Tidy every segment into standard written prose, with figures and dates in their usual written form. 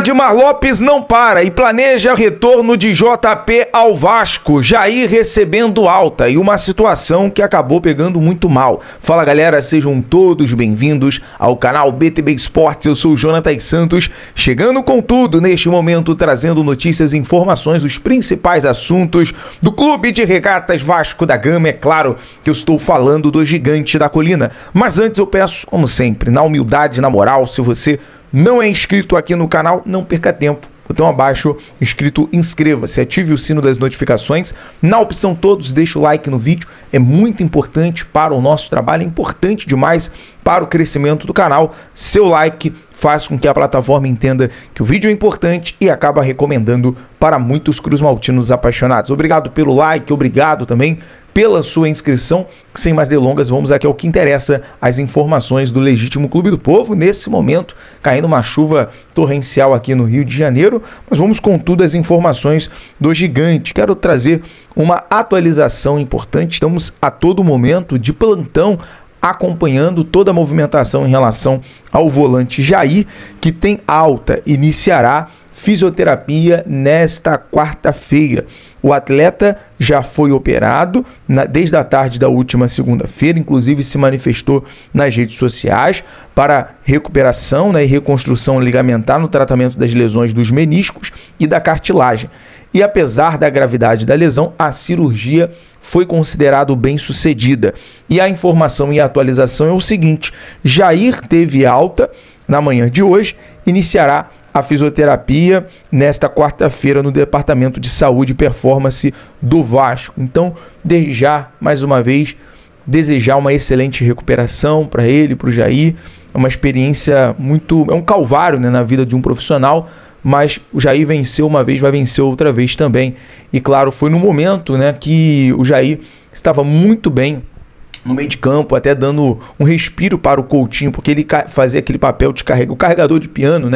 Admar Lopes não para e planeja retorno de JP ao Vasco, Jair recebendo alta e uma situação que acabou pegando muito mal. Fala galera, sejam todos bem-vindos ao canal BTB Esportes, eu sou o Jonathan Santos, chegando com tudo neste momento, trazendo notícias e informações dos principais assuntos do Clube de Regatas Vasco da Gama. É claro que eu estou falando do Gigante da Colina, mas antes eu peço, como sempre, na humildade, na moral, se você não é inscrito aqui no canal, não perca tempo. Botão abaixo, inscrito, inscreva-se, ative o sino das notificações. Na opção todos, deixa o like no vídeo. É muito importante para o nosso trabalho, é importante demais para o crescimento do canal. Seu like faz com que a plataforma entenda que o vídeo é importante e acaba recomendando para muitos cruzmaltinos apaixonados. Obrigado pelo like, obrigado também pela sua inscrição. Sem mais delongas, vamos aqui ao que interessa, as informações do legítimo Clube do Povo. Nesse momento, caindo uma chuva torrencial aqui no Rio de Janeiro, mas vamos com tudo as informações do Gigante. Quero trazer uma atualização importante, estamos a todo momento de plantão acompanhando toda a movimentação em relação ao volante Jair, que tem alta, iniciará fisioterapia nesta quarta-feira. O atleta já foi operado desde a tarde da última segunda-feira, inclusive se manifestou nas redes sociais para recuperação, e reconstrução ligamentar no tratamento das lesões dos meniscos e da cartilagem. E apesar da gravidade da lesão, a cirurgia foi considerada bem sucedida. E a informação e a atualização é o seguinte: Jair teve alta na manhã de hoje, iniciará a fisioterapia nesta quarta-feira no Departamento de Saúde e Performance do Vasco. Então, desde já, mais uma vez, desejar uma excelente recuperação para ele, para o Jair. É uma experiência é um calvário, na vida de um profissional, mas o Jair venceu uma vez, vai vencer outra vez também. E claro, foi no momento, que o Jair estava muito bem no meio de campo, até dando um respiro para o Coutinho, porque ele fazia aquele papel de o carregador de piano,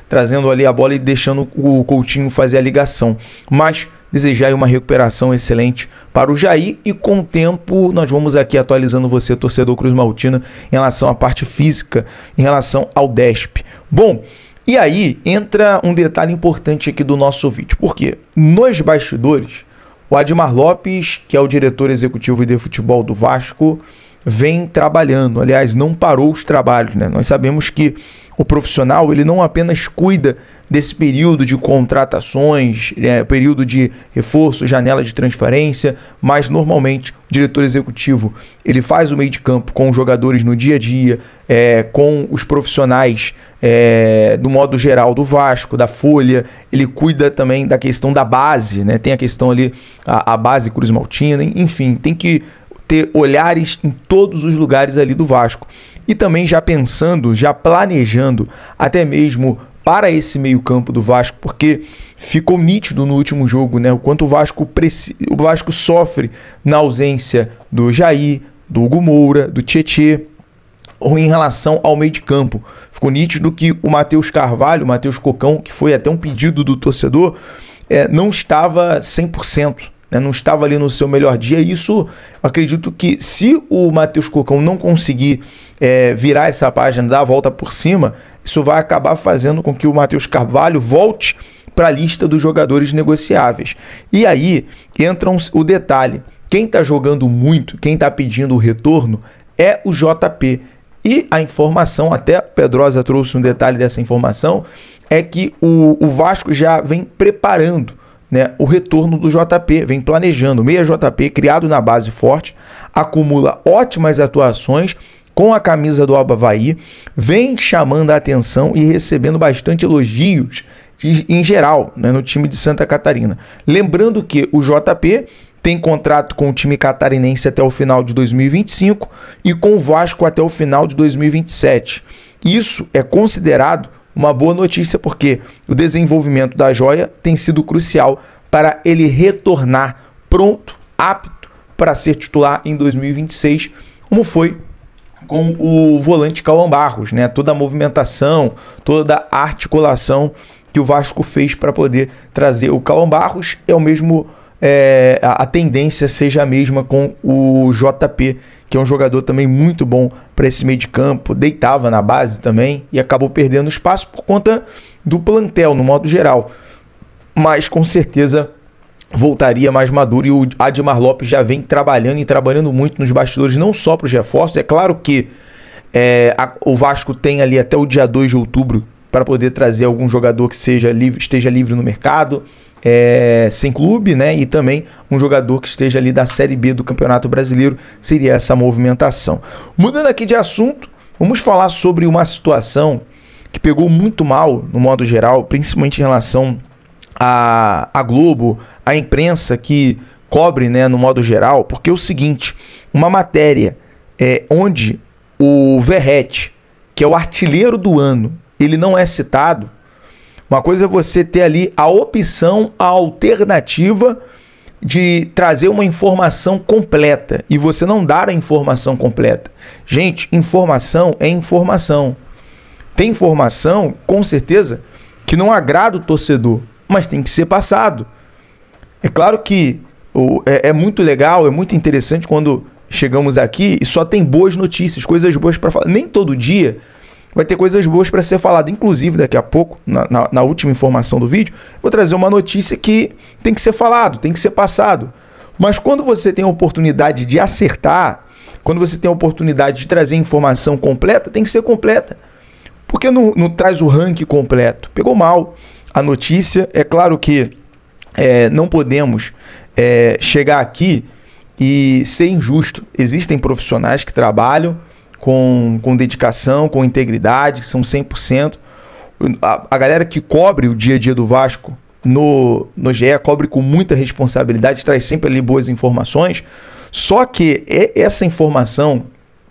trazendo ali a bola e deixando o Coutinho fazer a ligação. Mas desejar uma recuperação excelente para o Jair, e com o tempo nós vamos aqui atualizando você, torcedor cruzmaltino, em relação à parte física, em relação ao DESP. Bom, e aí entra um detalhe importante aqui do nosso vídeo, porque nos bastidores, o Admar Lopes, que é o diretor executivo de futebol do Vasco, vem trabalhando. Aliás, não parou os trabalhos, Nós sabemos que o profissional, ele não apenas cuida desse período de contratações, período de reforço, janela de transferência, mas normalmente o diretor executivo, ele faz o meio de campo com os jogadores no dia a dia, com os profissionais do modo geral do Vasco, da folha. Ele cuida também da questão da base, Tem a questão ali, a base cruzmaltina, enfim, tem que ter olhares em todos os lugares ali do Vasco. E também já pensando, já planejando até mesmo para esse meio campo do Vasco, porque ficou nítido no último jogo, o quanto o Vasco sofre na ausência do Jair, do Hugo Moura, do Tietê, ou em relação ao meio de campo. Ficou nítido que o Matheus Carvalho, o Matheus Cocão, que foi até um pedido do torcedor, não estava 100%. Não estava ali no seu melhor dia. Isso, eu acredito que se o Matheus Cocão não conseguir virar essa página, dar a volta por cima, isso vai acabar fazendo com que o Matheus Carvalho volte para a lista dos jogadores negociáveis. E aí entra o detalhe: quem está jogando muito, quem está pedindo o retorno é o JP. E a informação, até Pedrosa trouxe um detalhe dessa informação, é que o Vasco já vem preparando o retorno do JP, vem planejando. O meia JP, criado na base forte, acumula ótimas atuações com a camisa do Avaí, vem chamando a atenção e recebendo bastante elogios em geral, no time de Santa Catarina. Lembrando que o JP tem contrato com o time catarinense até o final de 2025 e com o Vasco até o final de 2027. Isso é considerado uma boa notícia, porque o desenvolvimento da joia tem sido crucial para ele retornar pronto, apto para ser titular em 2026, como foi com o volante Cauã Barros, toda a movimentação, toda a articulação que o Vasco fez para poder trazer o Cauã Barros. É o mesmo, a tendência seja a mesma com o JP, que é um jogador também muito bom para esse meio de campo, deitava na base também e acabou perdendo espaço por conta do plantel, no modo geral. Mas com certeza voltaria mais maduro, e o Admar Lopes já vem trabalhando e trabalhando muito nos bastidores, não só para os reforços. É claro que o Vasco tem ali até o dia 2 de outubro para poder trazer algum jogador que esteja livre no mercado, sem clube, né? E também um jogador que esteja ali da Série B do Campeonato Brasileiro, seria essa movimentação. Mudando aqui de assunto, vamos falar sobre uma situação que pegou muito mal no modo geral, principalmente em relação à Globo, à imprensa que cobre, né, no modo geral, porque é o seguinte, uma matéria onde o Verratti, que é o artilheiro do ano, ele não é citado. Uma coisa é você ter ali a opção, a alternativa de trazer uma informação completa e você não dar a informação completa. Gente, informação é informação. Tem informação, com certeza, que não agrada o torcedor, mas tem que ser passado. É claro que é muito legal, é muito interessante quando chegamos aqui e só tem boas notícias, coisas boas para falar. Nem todo dia vai ter coisas boas para ser falado. Inclusive, daqui a pouco, na última informação do vídeo, vou trazer uma notícia que tem que ser falado, tem que ser passado. Mas quando você tem a oportunidade de acertar, quando você tem a oportunidade de trazer informação completa, tem que ser completa. Porque não traz o ranking completo. Pegou mal a notícia. É claro que não podemos chegar aqui e ser injusto. Existem profissionais que trabalham com dedicação, com integridade, que são 100%. A galera que cobre o dia a dia do Vasco no GE cobre com muita responsabilidade, traz sempre ali boas informações. Só que essa informação,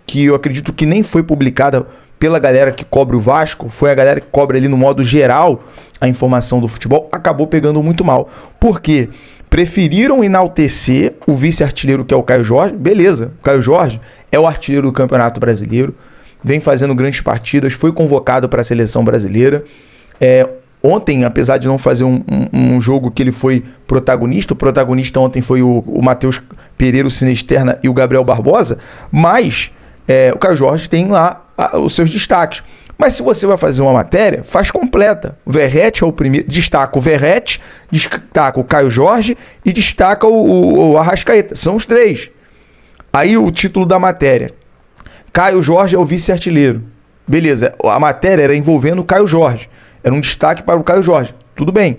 que eu acredito que nem foi publicada pela galera que cobre o Vasco, foi a galera que cobre ali no modo geral a informação do futebol, acabou pegando muito mal. Por quê? Preferiram enaltecer o vice-artilheiro, que é o Caio Jorge. Beleza, o Caio Jorge é o artilheiro do Campeonato Brasileiro, vem fazendo grandes partidas, foi convocado para a seleção brasileira. Ontem, apesar de não fazer um jogo que ele foi protagonista, o protagonista ontem foi o Matheus Pereira, o Sinesterna, e o Gabriel Barbosa, mas o Caio Jorge tem lá os seus destaques. Mas se você vai fazer uma matéria, faz completa. O Verratti é o primeiro, destaca o Verratti, destaca o Caio Jorge e destaca o Arrascaeta. São os três. Aí o título da matéria: Caio Jorge é o vice-artilheiro. Beleza, a matéria era envolvendo o Caio Jorge. Era um destaque para o Caio Jorge. Tudo bem.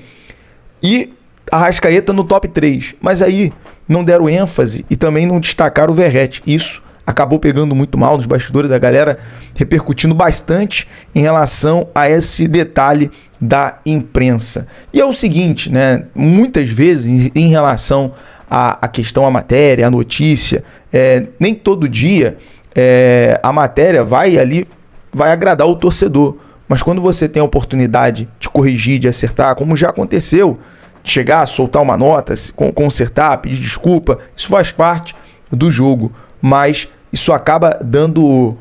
E Arrascaeta no top 3. Mas aí não deram ênfase e também não destacaram o Verratti. Isso acabou pegando muito mal nos bastidores, a galera repercutindo bastante em relação a esse detalhe da imprensa. E é o seguinte, né? Muitas vezes, em relação à questão, à matéria, à notícia, nem todo dia a matéria vai agradar o torcedor. Mas quando você tem a oportunidade de corrigir, de acertar, como já aconteceu, de chegar, soltar uma nota, consertar, pedir desculpa, isso faz parte do jogo. Mas isso acaba dando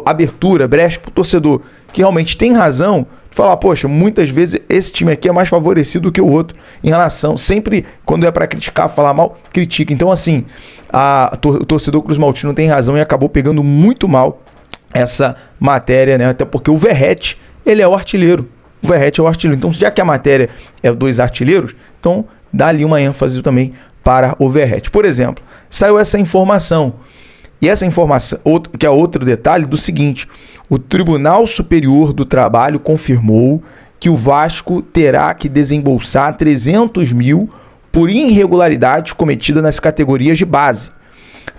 abertura, brecha para o torcedor, que realmente tem razão de falar, poxa, muitas vezes esse time aqui é mais favorecido do que o outro em relação, sempre quando é para criticar, falar mal, critica. Então assim, o torcedor cruzmaltino tem razão e acabou pegando muito mal essa matéria, né? Até porque o Verratti, ele é o artilheiro. O Verratti é o artilheiro. Então, já que a matéria é 2 artilheiros, então dá ali uma ênfase também para o Verratti. Por exemplo, saiu essa informação. E essa informação, que é outro detalhe do seguinte: o Tribunal Superior do Trabalho confirmou que o Vasco terá que desembolsar 300 mil por irregularidades cometidas nas categorias de base.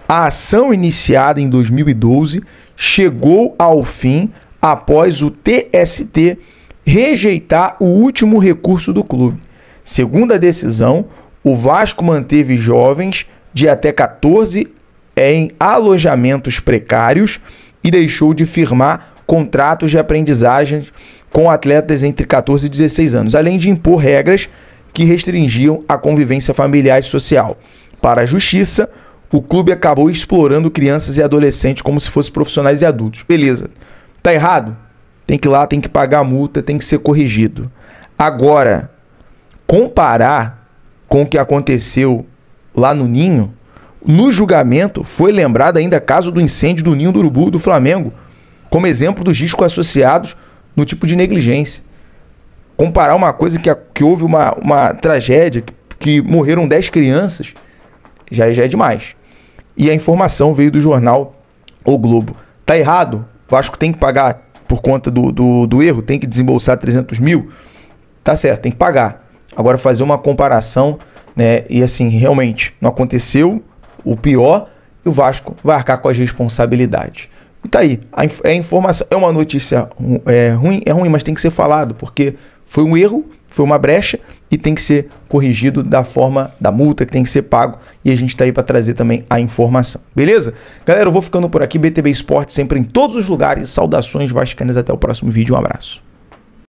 A ação iniciada em 2012 chegou ao fim após o TST rejeitar o último recurso do clube. Segundo a decisão, o Vasco manteve jovens de até 14 em alojamentos precários e deixou de firmar contratos de aprendizagem com atletas entre 14 e 16 anos, além de impor regras que restringiam a convivência familiar e social. Para a Justiça, o clube acabou explorando crianças e adolescentes como se fossem profissionais e adultos. Beleza. Tá errado? Tem que ir lá, tem que pagar a multa, tem que ser corrigido. Agora, comparar com o que aconteceu lá no Ninho, no julgamento foi lembrado ainda caso do incêndio do Ninho do Urubu do Flamengo, como exemplo dos riscos associados no tipo de negligência. comparar uma coisa que houve uma tragédia, que morreram 10 crianças, já é demais. E a informação veio do jornal O Globo. Tá errado? O Vasco tem que pagar por conta do erro? Tem que desembolsar 300 mil? Tá certo, tem que pagar. Agora fazer uma comparação, né? E assim, realmente, não aconteceu o pior e o Vasco vai arcar com as responsabilidades. E tá aí, a informação é uma notícia ruim, mas tem que ser falado, porque foi um erro, foi uma brecha e tem que ser corrigido da forma da multa que tem que ser pago. E a gente tá aí para trazer também a informação. Beleza? Galera, eu vou ficando por aqui. BTB Esporte sempre em todos os lugares. Saudações vascaínas, até o próximo vídeo. Um abraço.